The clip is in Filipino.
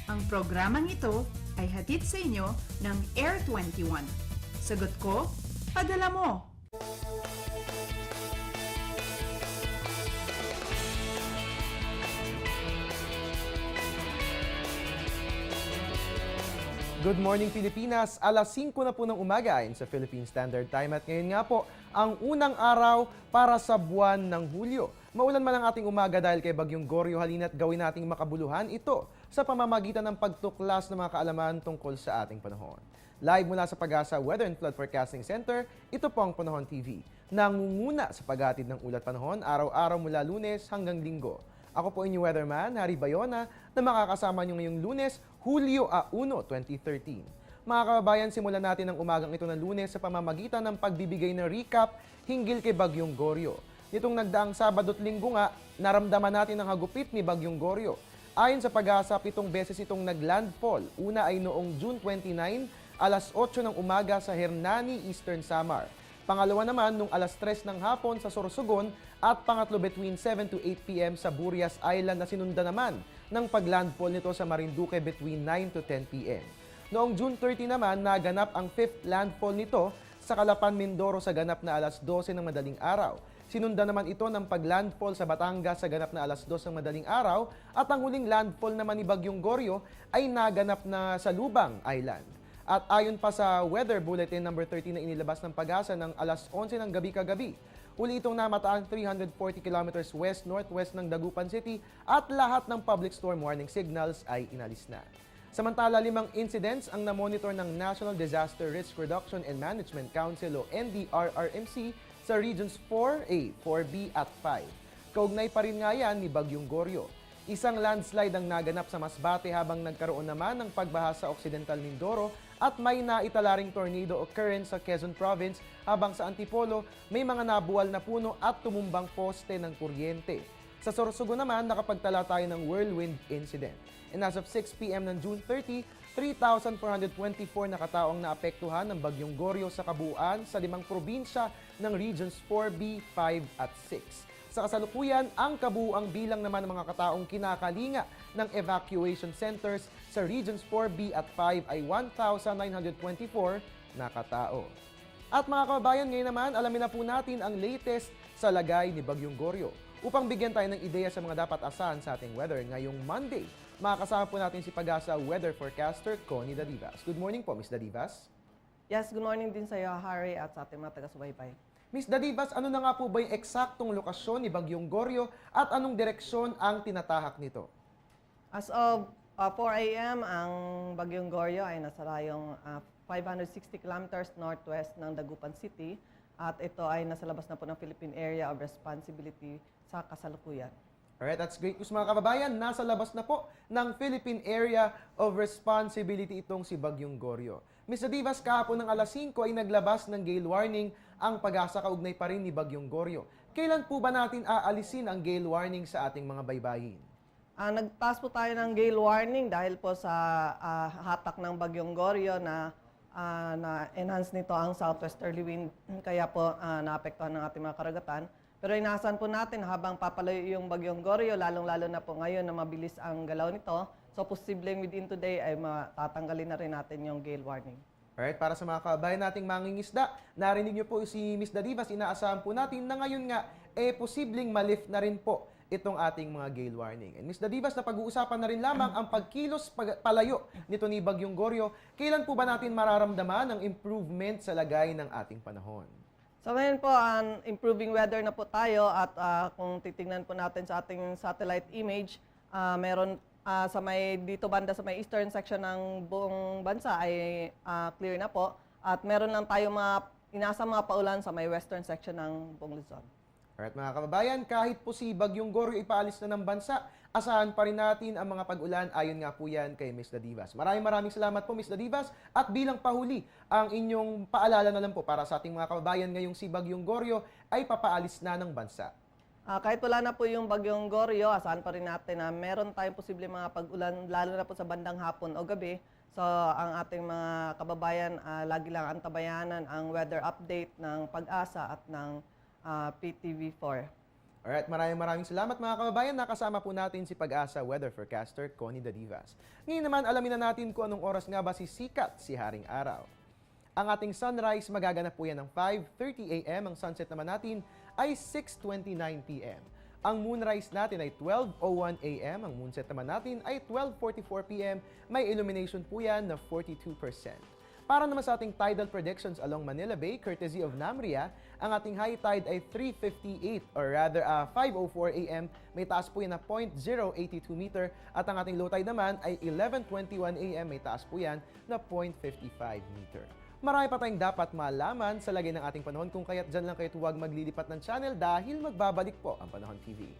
Ang programang ito ay hatid sa inyo ng Air 21. Sagot ko, padala mo! Good morning Pilipinas, alas 5 na po ng umaga ayon sa Philippine Standard Time at ngayon nga po ang unang araw para sa buwan ng Hulyo. Maulan man ang ating umaga dahil kay Bagyong Goryo, halina't gawin nating makabuluhan ito sa pamamagitan ng pagtuklas ng mga kaalaman tungkol sa ating panahon. Live mula sa Pag-asa Weather and Flood Forecasting Center, ito po ang Panahon TV. Nangunguna sa paghatid ng ulat panahon araw-araw mula Lunes hanggang Linggo. Ako po inyong weatherman, Harry Bayona, na makakasama nyo ngayong Lunes, Hulyo 1, 2013. Mga kababayan, simulan natin ang umagang ito ng Lunes sa pamamagitan ng pagbibigay ng recap hinggil kay Bagyong Goryo. Nitong nagdaang Sabado at Linggo nga, naramdaman natin ang hagupit ni Bagyong Goryo. Ayon sa Pag-asa, 7 beses itong naglandfall. Una ay noong June 29, alas 8 ng umaga sa Hernani, Eastern Samar. Pangalawa naman nung alas 3 ng hapon sa Sorsogon at pangatlo between 7 to 8 p.m. sa Burias Island na sinundan naman ng paglandfall nito sa Marinduque between 9 to 10 p.m. Noong June 30 naman, naganap ang 5th landfall nito sa Calapan, Mindoro sa ganap na alas 12 ng madaling araw. Sinundan naman ito ng paglandfall sa Batangas sa ganap na alas 2 ng madaling araw at ang huling landfall naman ni Bagyong Goryo ay naganap na sa Lubang Island. At ayon pa sa Weather Bulletin number 13 na inilabas ng Pag-asa ng alas 11 ng gabi kagabi, uli itong namataan 340 kilometers west-northwest ng Dagupan City at lahat ng public storm warning signals ay inalis na. Samantala, 5 incidents ang namonitor ng National Disaster Risk Reduction and Management Council o NDRRMC sa Regions 4A, 4B at 5. Kaugnay pa rin nga yan ni Bagyong Goryo. Isang landslide ang naganap sa Masbate habang nagkaroon naman ng pagbaha sa Occidental Mindoro at may naitalaring tornado occurrence sa Quezon Province habang sa Antipolo may mga nabuwal na puno at tumumbang poste ng kuryente. Sa Sorsogon naman, nakapagtala tayo ng whirlwind incident. And as of 6 p.m. ng June 30, 3,424 na kataong naapektuhan ng Bagyong Goryo sa kabuuan sa 5 probinsya ng Regions 4B, 5 at 6. Sa kasalukuyan, ang kabuuang bilang naman ng mga kataong kinakalinga ng evacuation centers sa Regions 4B at 5 ay 1,924 na katao. At mga kababayan, ngayon naman, alamin na po natin ang latest sa lagay ni Bagyong Goryo. Upang bigyan tayo ng ideya sa mga dapat asahan sa ating weather ngayong Monday, makakasama po natin si Pag-asa Weather Forecaster Connie Dadivas. Good morning po, Ms. Dadivas. Yes, good morning din sa iyo, Harry, at sa ating mga taga-subaybay. Ms. Dadivas, ano na nga po ba yung eksaktong lokasyon ni Bagyong Goryo at anong direksyon ang tinatahak nito? As of 4 a.m., ang Bagyong Goryo ay nasa rayong 560 kilometers northwest ng Dagupan City at ito ay nasa labas na po ng Philippine Area of Responsibility sa kasalukuyan. Alright, that's great news mga kababayan. Nasa labas na po ng Philippine Area of Responsibility itong si Bagyong Goryo. Ms. Dadivas, kahapon ng alas 5 ay naglabas ng gale warning ang Pag-asa kaugnay pa rin ni Bagyong Goryo. Kailan po ba natin aalisin ang gale warning sa ating mga baybayin? Nagtaas po tayo ng gale warning dahil po sa hatak ng Bagyong Goryo na na-enhance nito ang southwesterly wind, kaya po naapektuhan ng ating mga karagatan. Pero inaasahan po natin habang papalayo yung Bagyong Goryo, lalong-lalo na po ngayon na mabilis ang galaw nito, so posibleng within today ay matatanggalin na rin natin yung gale warning. Alright, para sa mga kababayan nating mangingisda, narinig niyo po si Ms. Dadivas, inaasahan po natin na ngayon nga, posibleng malift na rin po itong ating mga gale warning. And Ms. Dadivas, na pag-uusapan na rin lamang ang pagkilos palayo nito ni Bagyong Goryo. Kailan po ba natin mararamdaman ang improvement sa lagay ng ating panahon? So ngayon po, improving weather na po tayo at kung titingnan po natin sa ating satellite image, meron sa dito banda sa may eastern section ng buong bansa ay clear na po at meron lang tayo inaasang mga paulan sa may western section ng buong Luzon. Alright mga kababayan, kahit po si Bagyong Goryo ipaalis na ng bansa, asahan pa rin natin ang mga pag-ulan ayon nga po yan kay Ms. Dadivas. Maraming salamat po Ms. Dadivas at bilang pahuli, ang inyong paalala na lang po para sa ating mga kababayan ngayong si Bagyong Goryo ay papaalis na ng bansa. Kahit wala na po yung Bagyong Goryo, asahan pa rin natin na meron tayong posible mga pag-ulan, lalo na po sa bandang hapon o gabi. So, ang ating mga kababayan, lagi lang antabayanan ang weather update ng Pag-asa at ng PTV4. Alright, maraming salamat mga kababayan. Nakasama po natin si Pag-asa weather forecaster Connie Dadivas. Ngayon naman, alamin na natin kung anong oras nga ba sisikat si Haring Araw. Ang ating sunrise magaganap po yan ng 5:30 a.m. Ang sunset naman natin ay 6:29 p.m. Ang moonrise natin ay 12:01 a.m. Ang moonset naman natin ay 12:44 p.m. May illumination po yan na 42%. Para naman sa ating tidal predictions along Manila Bay, courtesy of NAMRIA, ang ating high tide ay 3:58 or rather 5:04 a.m. May taas po yan na 0.082 meter at ang ating low tide naman ay 11:21 a.m. May taas po yan na 0.55 meter. Marami pa tayong dapat malaman sa lagay ng ating panahon kung kaya't dyan lang kayo huwag maglilipat ng channel dahil magbabalik po ang Panahon TV.